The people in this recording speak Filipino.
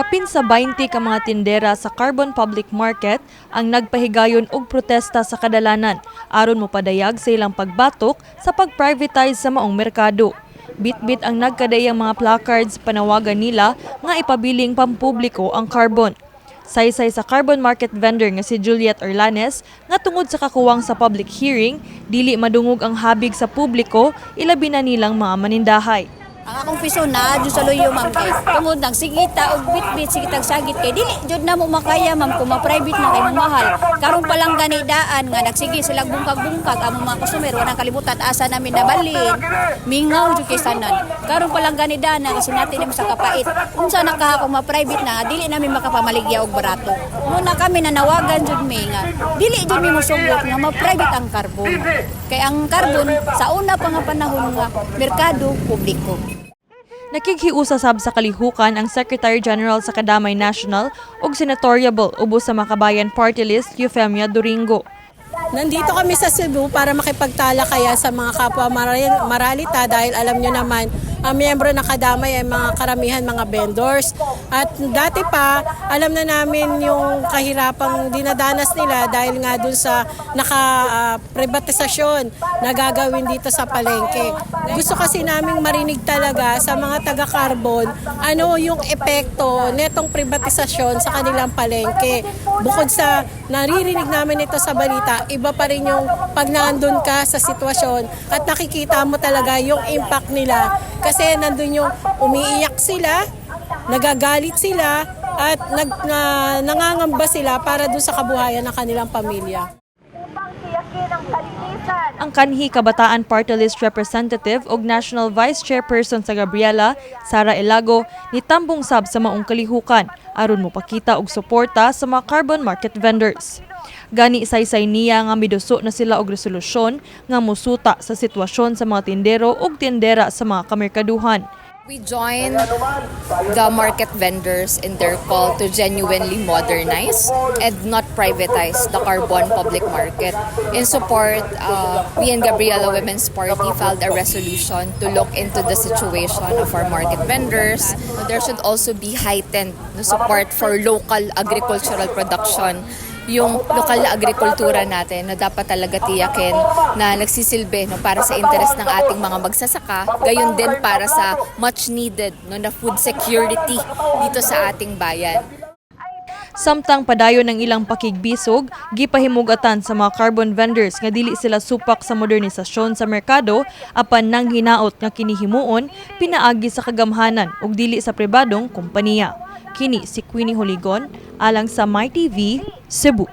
Kapin sa 20 ka mga tindera sa Carbon Public Market ang nagpahigayon og protesta sa kadalanan aron mopadayag sa ilang pagbatok sa pag-privatize sa maong merkado. Bitbit ang nagkadayang mga placards panawagan nila nga ipabiling pampubliko ang carbon. Saysay sa carbon market vendor nga si Juliet Orlanes nga tungod sa kakuwang sa public hearing, dili madungog ang habig sa publiko, ilabi na nilang mga manindahay. Ang akong piso na, dyan sa luyo, ma'am, kay tungod ng sigita o bitbit, sigitag sagit kay dili, dyan na mo makaya, ma'am, kung ma-private na kay mahal. Karong palang ganidaan nga, nagsige sila bungkag-bungkag, ang mga customer, wanang kalibutan, asa namin nabalin, mingaw dyan kay sanan. Karong palang ganidaan na, kasi natin sa kapait, kung saan nakaha kung ma-private na, dili namin makapamaligya og barato. Muna kami nanawagan dyan, may nga, dili dyan may musugot nga ma-private ang carbon. Kaya ang carbon, sa una pa nga panahon nga, merkado, publiko. Nakighiusa sab sa kalihukan ang Secretary General sa Kadamay National ug Senatoriable ubos sa Makabayan Party List Euphoemia Duringo. Nandito kami sa Cebu para makipagtalakayan sa mga kapwa maralita dahil alam nyo naman, ang miyembro ng Kadamay ay mga karamihan mga vendors. At dati pa, alam na namin yung kahirapang dinadanas nila dahil nga dun sa pribatisasyon na gagawin dito sa palengke. Gusto kasi naming marinig talaga sa mga taga-carbon ano yung epekto netong pribatisasyon sa kanilang palengke. Bukod sa naririnig namin ito sa balita, iba pa rin yung pag naandun ka sa sitwasyon at nakikita mo talaga yung impact nila. Kasi nandun yung umiiyak sila, nagagalit sila, at nangangamba sila para dun sa kabuhayan ng kanilang pamilya. Ang kanhi Kabataan Party List Representative ug National Vice Chairperson sa Gabriela, Sara Elago, nitambong sab sa maong kalihukan aron mopakita og suporta sa mga carbon market vendors. Gani saysay niya nga miduso na sila og resolusyon nga musuta sa sitwasyon sa mga tindero ug tindera sa mga kamerkaduhan. We join the market vendors in their call to genuinely modernize and not privatize the carbon public market. In support, we and Gabriela Women's Party filed a resolution to look into the situation of our market vendors. There should also be heightened support for local agricultural production. Yung lokal na agrikultura natin na dapat talaga tiyakin na nagsisilbi para sa interes ng ating mga magsasaka, gayon din para sa much needed na food security dito sa ating bayan. Samtang padayon ng ilang pakigbisog, gipahimug-atan sa mga carbon vendors nga dili sila supak sa modernisasyon sa merkado apan nang hinaot nga kinihimuon pinaagi sa kagamhanan ug dili sa pribadong kompaniya. Kini si Queenie Joligon alang sa MyTV, Cebu.